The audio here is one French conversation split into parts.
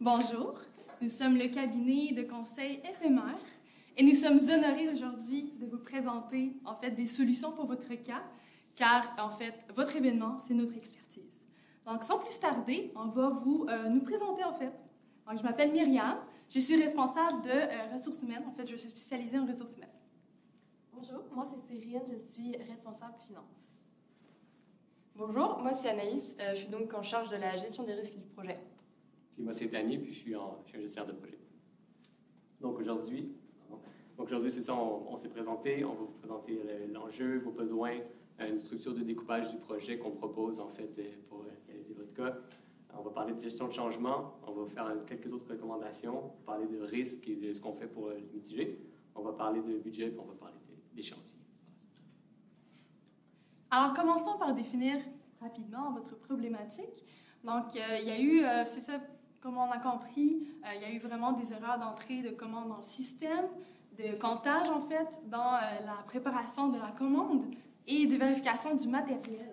Bonjour, nous sommes le cabinet de conseil éphémère et nous sommes honorés aujourd'hui de vous présenter en fait des solutions pour votre cas, car en fait votre événement c'est notre expertise. Donc sans plus tarder, on va nous présenter en fait. Donc je m'appelle Myriam, je suis responsable de ressources humaines. En fait, je suis spécialisée en ressources humaines. Bonjour, moi c'est Cyrine, je suis responsable finance. Bonjour, moi c'est Anaïs, je suis donc en charge de la gestion des risques du projet. Puis moi c'est Danny, puis je suis un gestionnaire de projet. Donc aujourd'hui, c'est ça, on s'est présenté, on va vous présenter l'enjeu, vos besoins, une structure de découpage du projet qu'on propose en fait pour réaliser votre cas. On va parler de gestion de changement, on va faire quelques autres recommandations, on va parler de risques et de ce qu'on fait pour les mitiger. On va parler de budget, puis on va parler d'échéancier. Alors, commençons par définir rapidement votre problématique. Donc, il y a eu, c'est ça, comme on a compris, il y a eu vraiment des erreurs d'entrée de commande dans le système, de comptage, en fait, dans la préparation de la commande et de vérification du matériel.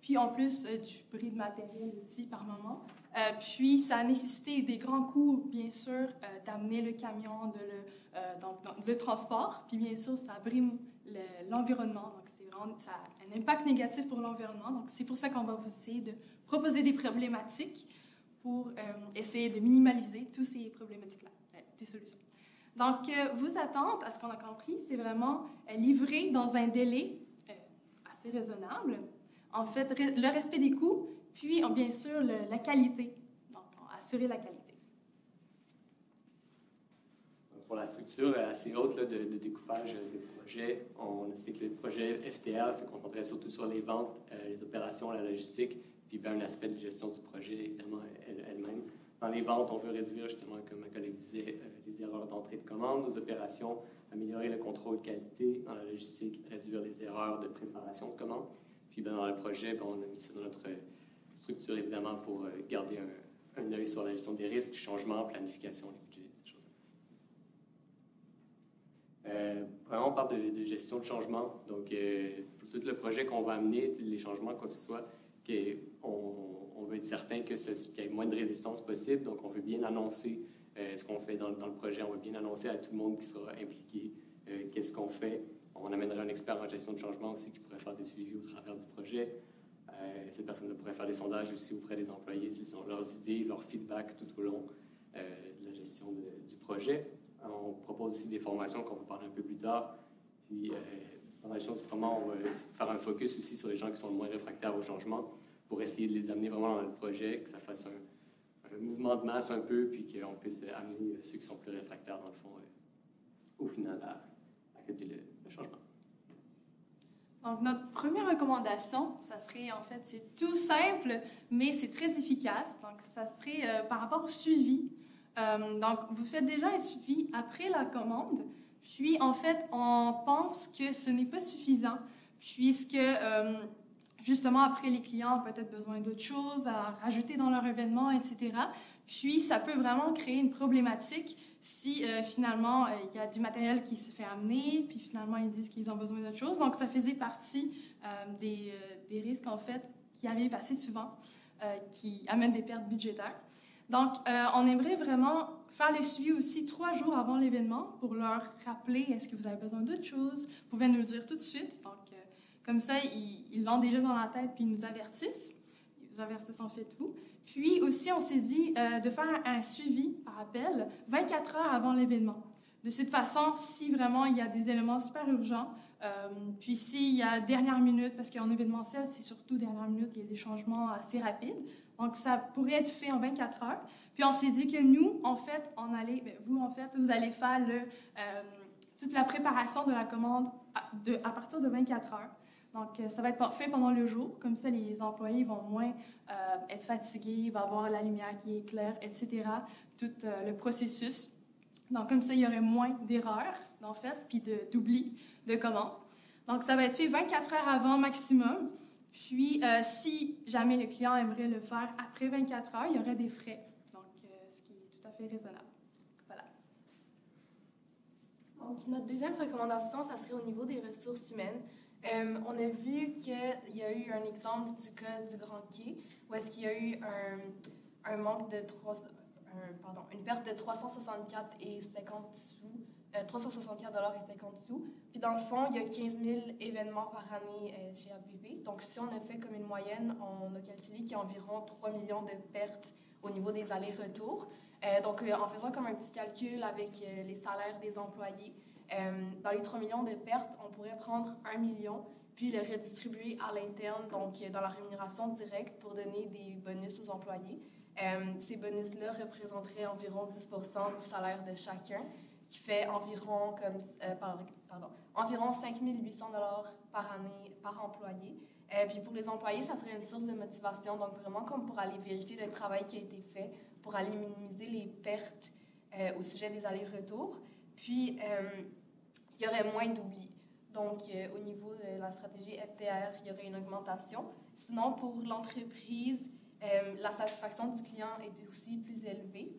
Puis, en plus, du bris de matériel aussi par moment. Puis, ça a nécessité des grands coûts, bien sûr, d'amener le camion, donc le transport. Puis, bien sûr, ça brime l'environnement. Donc, ça a un impact négatif pour l'environnement. Donc, c'est pour ça qu'on va vous essayer de proposer des problématiques pour essayer de minimaliser toutes ces problématiques-là, des solutions. Donc, vos attentes, à ce qu'on a compris, c'est vraiment livrer dans un délai assez raisonnable. En fait, le respect des coûts, puis, bien sûr, la qualité. Donc, assurer la qualité. Pour la structure assez haute là, de découpage de projet, on a décidé que le projet FTA se concentrait surtout sur les ventes, les opérations, la logistique, puis un aspect de gestion du projet, évidemment, elle-même. Dans les ventes, on veut réduire, justement, comme ma collègue disait, les erreurs d'entrée de commande, nos opérations, améliorer le contrôle qualité, dans la logistique, réduire les erreurs de préparation de commande. Puis dans le projet, on a mis ça dans notre structure, évidemment, pour garder un œil sur la gestion des risques, du changement, planification, les budgets, ces choses-là. Vraiment, on parle de gestion de changement. Donc, pour tout le projet qu'on va amener, les changements, quoi que ce soit, on veut être certain qu'il y ait moins de résistance possible. Donc, on veut bien annoncer ce qu'on fait dans le projet. On veut bien annoncer à tout le monde qui sera impliqué qu'est-ce qu'on fait. On amènera un expert en gestion de changement aussi qui pourrait faire des suivis au travers du projet. Cette personne-là pourrait faire des sondages aussi auprès des employés s'ils ont leurs idées, leur feedback tout au long de la gestion du projet. On propose aussi des formations qu'on va parler un peu plus tard. Puis, dans la gestion du changement, on va faire un focus aussi sur les gens qui sont le moins réfractaires au changement pour essayer de les amener vraiment dans le projet, que ça fasse un mouvement de masse un peu, puis qu'on puisse amener ceux qui sont plus réfractaires, dans le fond, au final, à accepter le changement. Donc, notre première recommandation, ça serait, en fait, c'est tout simple, mais c'est très efficace. Donc, ça serait par rapport au suivi. Donc, vous faites déjà un suivi après la commande, puis, en fait, on pense que ce n'est pas suffisant, puisque, justement, après, les clients ont peut-être besoin d'autres choses à rajouter dans leur événement, etc. Puis, ça peut vraiment créer une problématique si, finalement, il y a du matériel qui se fait amener, puis, finalement, ils disent qu'ils ont besoin d'autres choses. Donc, ça faisait partie des risques, en fait, qui arrivent assez souvent, qui amènent des pertes budgétaires. Donc, on aimerait vraiment faire le suivi aussi 3 jours avant l'événement pour leur rappeler est-ce que vous avez besoin d'autres choses. Vous pouvez nous le dire tout de suite. Donc, comme ça, ils l'ont déjà dans la tête puis ils nous avertissent. Ils vous avertissent en fait vous. Puis aussi, on s'est dit de faire un suivi par appel 24 heures avant l'événement. De cette façon, si vraiment il y a des éléments super urgents, puis s'il y a dernière minute, parce qu'en événementiel, c'est surtout dernière minute, il y a des changements assez rapides. Donc, ça pourrait être fait en 24 heures. Puis, on s'est dit que nous, en fait, vous allez faire toute la préparation de la commande à partir de 24 heures. Donc, ça va être fait pendant le jour. Comme ça, les employés vont moins être fatigués, il va y avoir la lumière qui est claire, etc. Tout le processus. Donc, comme ça, il y aurait moins d'erreurs, en fait, puis d'oubli de commande. Donc, ça va être fait 24 heures avant maximum. Puis, si jamais le client aimerait le faire après 24 heures, il y aurait des frais, donc ce qui est tout à fait raisonnable. Voilà. Donc, notre deuxième recommandation, ça serait au niveau des ressources humaines. On a vu qu'il y a eu un exemple du cas du Grand Quai, où est-ce qu'il y a eu un manque de une perte de 364 et 50 sous. Puis dans le fond, il y a 15 000 événements par année chez APP. Donc si on a fait comme une moyenne, on a calculé qu'il y a environ 3 millions de pertes au niveau des allers-retours. Donc en faisant comme un petit calcul avec les salaires des employés, dans les 3 millions de pertes, on pourrait prendre 1 million puis le redistribuer à l'interne, donc dans la rémunération directe pour donner des bonus aux employés. Ces bonus-là représenteraient environ 10% du salaire de chacun, qui fait environ, environ 5 800 $ par année par employé. Puis pour les employés, ça serait une source de motivation, donc vraiment comme pour aller vérifier le travail qui a été fait, pour aller minimiser les pertes au sujet des allers-retours. Puis, il y aurait moins d'oubli. Donc, au niveau de la stratégie FTR, il y aurait une augmentation. Sinon, pour l'entreprise, la satisfaction du client est aussi plus élevée.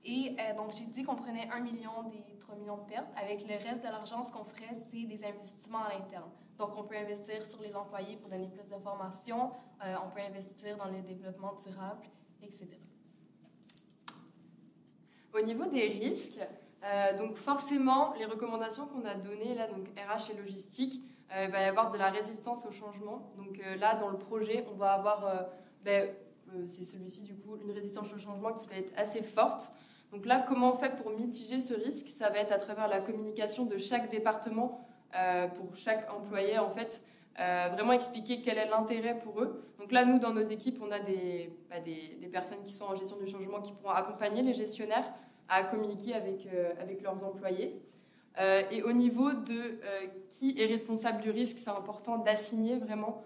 Et donc, j'ai dit qu'on prenait 1 million des 3 millions de pertes. Avec le reste de l'argent, ce qu'on ferait, c'est des investissements à l'interne. Donc, on peut investir sur les employés pour donner plus de formation. On peut investir dans le développement durable, etc. Au niveau des risques, donc forcément, les recommandations qu'on a données, là, donc RH et logistique, il va y avoir de la résistance au changement. Donc là, dans le projet, on va avoir, c'est celui-ci du coup, une résistance au changement qui va être assez forte. Donc là, comment on fait pour mitiger ce risque? Ça va être à travers la communication de chaque département pour chaque employé, en fait, vraiment expliquer quel est l'intérêt pour eux. Donc là, nous, dans nos équipes, on a des personnes qui sont en gestion du changement qui pourront accompagner les gestionnaires à communiquer avec leurs employés. Et au niveau de qui est responsable du risque, c'est important d'assigner vraiment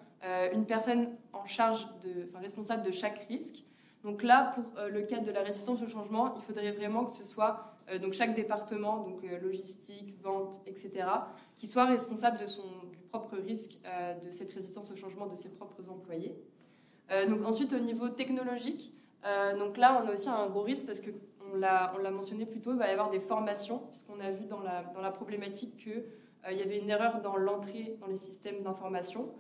une personne en charge, responsable de chaque risque. Donc là, pour le cadre de la résistance au changement, il faudrait vraiment que ce soit donc chaque département, donc logistique, vente, etc., qui soit responsable du propre risque de cette résistance au changement de ses propres employés. Donc ensuite, au niveau technologique, donc là, on a aussi un gros risque parce que on l'a mentionné plus tôt, il va y avoir des formations, puisqu'on a vu dans la problématique qu'il y avait une erreur dans l'entrée dans les systèmes d'information.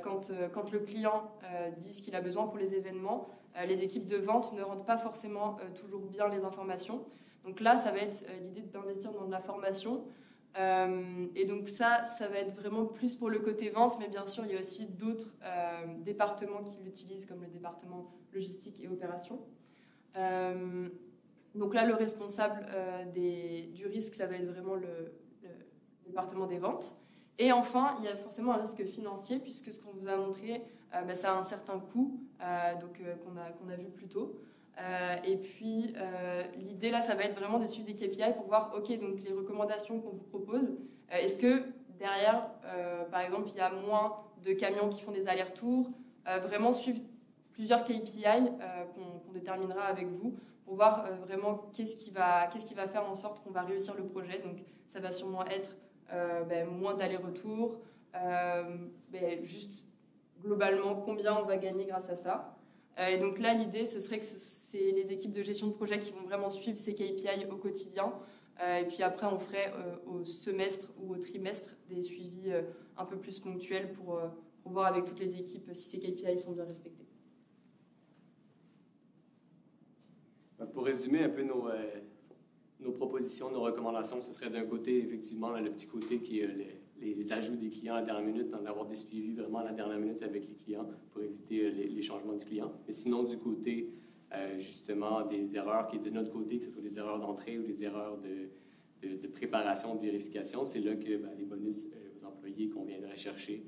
Quand le client dit ce qu'il a besoin pour les événements, les équipes de vente ne rentrent pas forcément toujours bien les informations. Donc là, ça va être l'idée d'investir dans de la formation. Et donc ça va être vraiment plus pour le côté vente, mais bien sûr, il y a aussi d'autres départements qui l'utilisent, comme le département logistique et opération. Donc là, le responsable du risque, ça va être vraiment le département des ventes. Et enfin, il y a forcément un risque financier, puisque ce qu'on vous a montré, ça a un certain coût qu'on a vu plus tôt. Et puis, l'idée là, ça va être vraiment de suivre des KPI pour voir, OK, donc les recommandations qu'on vous propose, est-ce que derrière, par exemple, il y a moins de camions qui font des allers-retours, vraiment suivre plusieurs KPI qu'on déterminera avec vous pour voir vraiment qu'est-ce qui va faire en sorte qu'on va réussir le projet. Donc, ça va sûrement être moins d'allers-retours, juste globalement combien on va gagner grâce à ça. Et donc là, l'idée, ce serait que c'est les équipes de gestion de projet qui vont vraiment suivre ces KPI au quotidien. Et puis après, on ferait au semestre ou au trimestre des suivis un peu plus ponctuels pour voir avec toutes les équipes si ces KPI sont bien respectés. Pour résumer un peu nos propositions, nos recommandations, ce serait d'un côté, effectivement, le petit côté qui est les ajouts des clients à la dernière minute, d'en avoir des suivis vraiment à la dernière minute avec les clients pour éviter les changements du client. Mais sinon, du côté, justement, des erreurs qui est de notre côté, que ce soit des erreurs d'entrée ou des erreurs de préparation, de vérification, c'est là que les bonus aux employés qu'on viendrait chercher,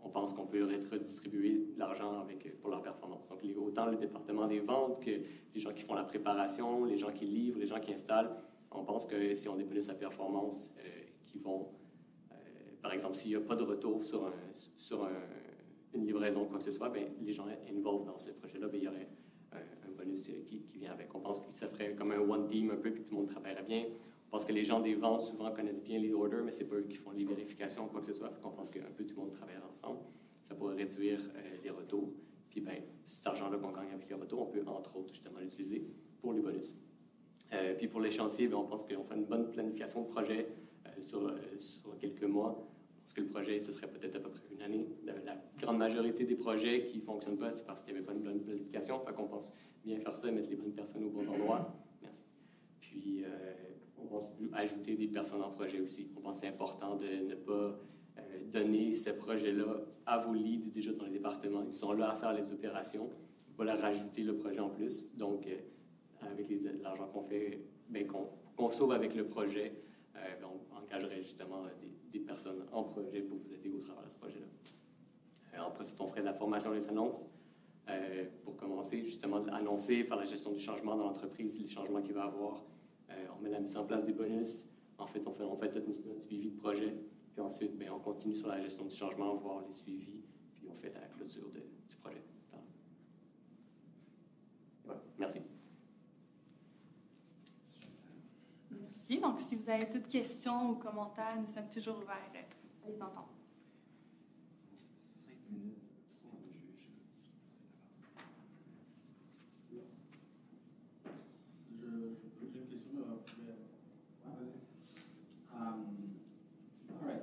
on pense qu'on peut redistribuer de l'argent pour leur performance. Donc, autant le département des ventes que les gens qui font la préparation, les gens qui livrent, les gens qui installent, on pense que si on a des bonus à performance qui vont, par exemple, s'il n'y a pas de retour sur une livraison ou quoi que ce soit, les gens involved dans ce projet-là, il y aurait un bonus qui vient avec. On pense que ça ferait comme un one team un peu, puis tout le monde travaillerait bien. On pense que les gens des ventes, souvent, connaissent bien les orders, mais ce n'est pas eux qui font les vérifications ou quoi que ce soit. On pense qu'un peu tout le monde travaille ensemble. Ça pourrait réduire les retours. Puis, cet argent-là qu'on gagne avec les retours, on peut, entre autres, justement, l'utiliser pour les bonus. Puis, pour les chantiers, on pense qu'on fait une bonne planification de projet sur quelques mois. On parce que le projet, ce serait peut-être à peu près une année. La grande majorité des projets qui ne fonctionnent pas, c'est parce qu'il n'y avait pas une bonne planification. Fait qu'on pense bien faire ça, mettre les bonnes personnes au bon endroit. Merci. Puis, on pense ajouter des personnes en projet aussi. On pense que c'est important de ne pas donner ces projets-là à vos leads déjà dans les départements. Ils sont là à faire les opérations. Il ne faut pas leur rajouter le projet en plus. Donc, avec l'argent qu'on fait, qu'on sauve avec le projet, on engagerait justement des personnes en projet pour vous aider au travers de ce projet-là. Après ça, on ferait de la formation des annonces pour commencer, justement, annoncer, faire la gestion du changement dans l'entreprise, les changements qu'il va y avoir. On met la mise en place des bonus. En fait, on fait tout notre suivi de projet. Puis ensuite, on continue sur la gestion du changement, voir les suivis, puis on fait la clôture du projet. Ouais, merci. Merci. Donc, si vous avez toutes questions ou commentaires, nous sommes toujours ouverts à les entendre. 5 minutes. J'ai une question.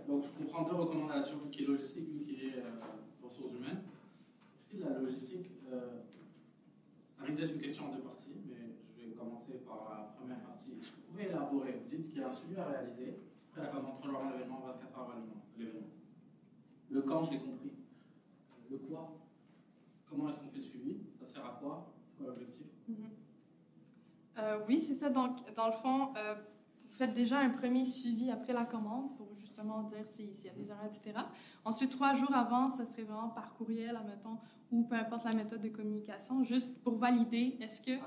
Donc, je comprends deux recommandations, une qui est logistique, une qui est ressources humaines. Au fil de la logistique, ça risque d'être une question en deux parties, mais je vais commencer par la première partie. Est-ce que vous pouvez élaborer? Vous dites qu'il y a un suivi à réaliser. Après la commande avant l'événement, 24 heures avant l'événement. Le quand, je l'ai compris. Le quoi? Comment est-ce qu'on fait le suivi? Ça sert à quoi? C'est quoi l'objectif? Oui, c'est ça. Donc, dans le fond, vous faites déjà un premier suivi après la commande pour justement dire s'il y a des erreurs, etc. Ensuite, 3 jours avant, ça serait vraiment par courriel, admettons, ou peu importe la méthode de communication, juste pour valider, est-ce que...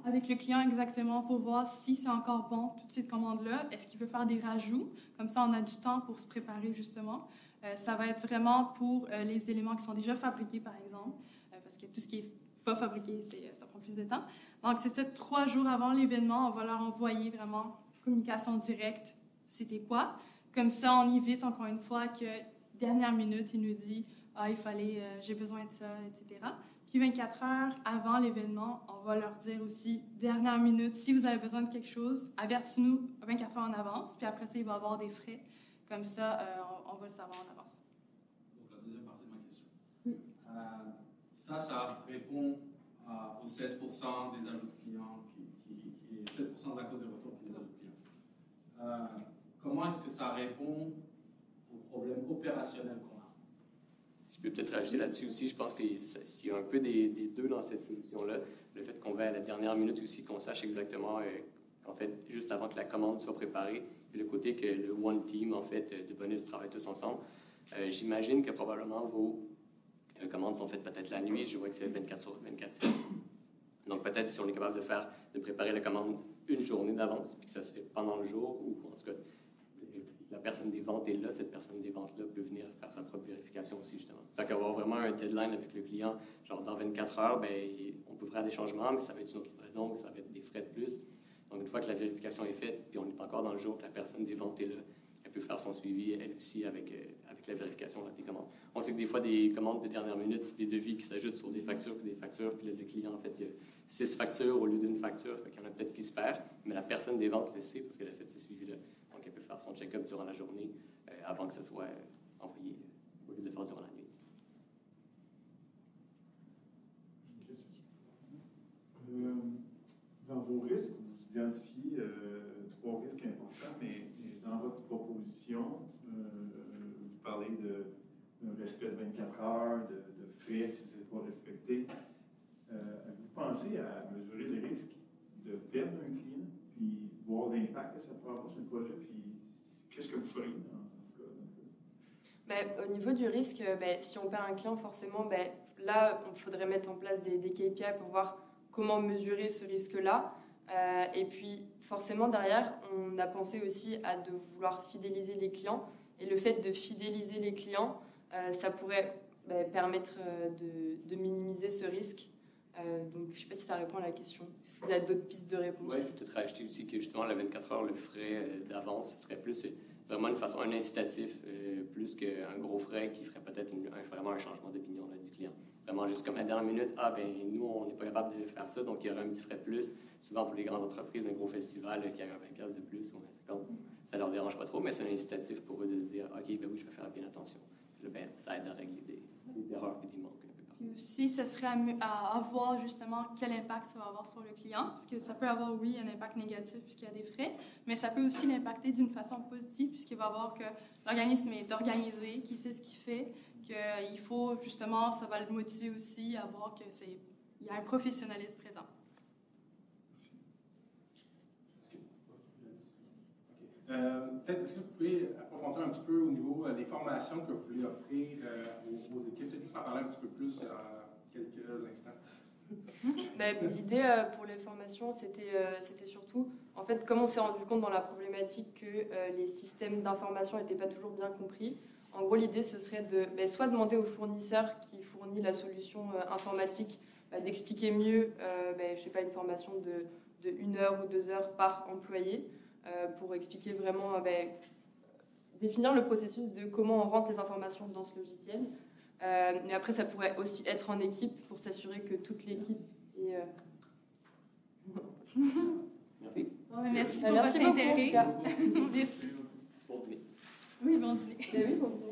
Avec le client, exactement, pour voir si c'est encore bon, toutes ces commandes-là. Est-ce qu'il veut faire des rajouts? Comme ça, on a du temps pour se préparer, justement. Ça va être vraiment pour les éléments qui sont déjà fabriqués, par exemple, parce que tout ce qui n'est pas fabriqué, ça prend plus de temps. Donc, c'est ça, 3 jours avant l'événement, on va leur envoyer vraiment communication directe, c'était quoi. Comme ça, on évite, encore une fois, que dernière minute, il nous dit « Ah, il fallait, j'ai besoin de ça, etc. » Puis 24 heures avant l'événement, on va leur dire aussi, dernière minute, si vous avez besoin de quelque chose, avertissez-nous 24 heures en avance. Puis après ça, il va y avoir des frais. Comme ça, on va le savoir en avance. Donc la deuxième partie de ma question. Oui. Ça répond aux 16% des ajouts de clients, qui est 16% de la cause des retours des ajouts de clients. Comment est-ce que ça répond aux problèmes opérationnels qu'on a? Je peux peut-être rajouter là-dessus aussi, je pense qu'il y a un peu des deux dans cette solution-là. Le fait qu'on va à la dernière minute aussi, qu'on sache exactement, en fait, juste avant que la commande soit préparée, puis le côté que le One Team, en fait, de bonus travaille tous ensemble. J'imagine que probablement vos commandes sont faites peut-être la nuit, je vois que c'est 24 sur 24/7. Donc peut-être si on est capable de préparer la commande une journée d'avance, puis que ça se fait pendant le jour, ou en tout cas, la personne des ventes est là, cette personne des ventes-là peut venir faire sa propre vérification aussi, justement. Fait qu'avoir vraiment un deadline avec le client, genre dans 24 heures, on peut faire des changements, mais ça va être une autre livraison ou ça va être des frais de plus. Donc, une fois que la vérification est faite, puis on est encore dans le jour que la personne des ventes est là, elle peut faire son suivi, elle aussi, avec la vérification des commandes. On sait que des fois, des commandes de dernière minute, c'est des devis qui s'ajoutent sur des factures, puis le client, en fait, il y a 6 factures au lieu d'une facture, fait qu'il y en a peut-être qui se perd, mais la personne des ventes le sait parce qu'elle a fait ce suivi-là. Donc, elle peut faire son check-up durant la journée avant que ce soit envoyé au lieu de le faire durant la nuit. Dans vos risques, vous identifiez 3 risques importants, mais dans votre proposition, vous parlez d'un respect de 24 heures, de frais si ce n'est pas respecté. Avez-vous pensé à mesurer le risque de perdre un client, puis voir l'impact que ça peut avoir sur le projet, puis qu'est-ce que vous feriez dans ce cas-là? Au niveau du risque, si on perd un client, forcément, là, il faudrait mettre en place des KPI pour voir comment mesurer ce risque-là. Et puis, forcément, derrière, on a pensé aussi à de vouloir fidéliser les clients. Et le fait de fidéliser les clients, ça pourrait permettre de minimiser ce risque. Donc, je ne sais pas si ça répond à la question. Si vous avez d'autres pistes de réponse. Oui, je peux peut-être rajouter aussi que justement, la 24 heures, le frais d'avance, ce serait plus vraiment un incitatif, plus qu'un gros frais qui ferait peut-être vraiment un changement d'opinion du client. Vraiment, juste comme à la dernière minute, nous, on n'est pas capable de faire ça, donc il y aurait un petit frais de plus. Souvent, pour les grandes entreprises, un gros festival qui a un 20$ de plus ou un 50$, ça leur dérange pas trop, mais c'est un incitatif pour eux de se dire, OK, ben oui, je vais faire bien attention. Puis là, ben, ça aide à régler des erreurs et des manques un peu partout. Puis aussi, ce serait à voir justement quel impact ça va avoir sur le client, parce que ça peut avoir, oui, un impact négatif puisqu'il y a des frais, mais ça peut aussi l'impacter d'une façon positive puisqu'il va voir que l'organisme est organisé, qu'il sait ce qu'il fait, qu'il faut justement, ça va le motiver aussi à voir qu'il y a un professionnalisme présent. Peut-être est-ce que vous pouvez approfondir un petit peu au niveau des formations que vous voulez offrir aux équipes, peut-être juste en parler un petit peu plus dans quelques instants. L'idée pour les formations, c'était surtout, en fait, comme on s'est rendu compte dans la problématique que les systèmes d'information n'étaient pas toujours bien compris, en gros, l'idée, ce serait de soit demander au fournisseur qui fournit la solution informatique d'expliquer mieux, je sais pas, une formation de 1 heure ou 2 heures par employé, pour expliquer vraiment, définir le processus de comment on rentre les informations dans ce logiciel. Mais après, ça pourrait aussi être en équipe pour s'assurer que toute l'équipe est... Merci. Bon, merci pour Merci votre beaucoup, intérêt. en tout cas. Merci. Bon dîner. Oui, bon dîner. Oui, bon.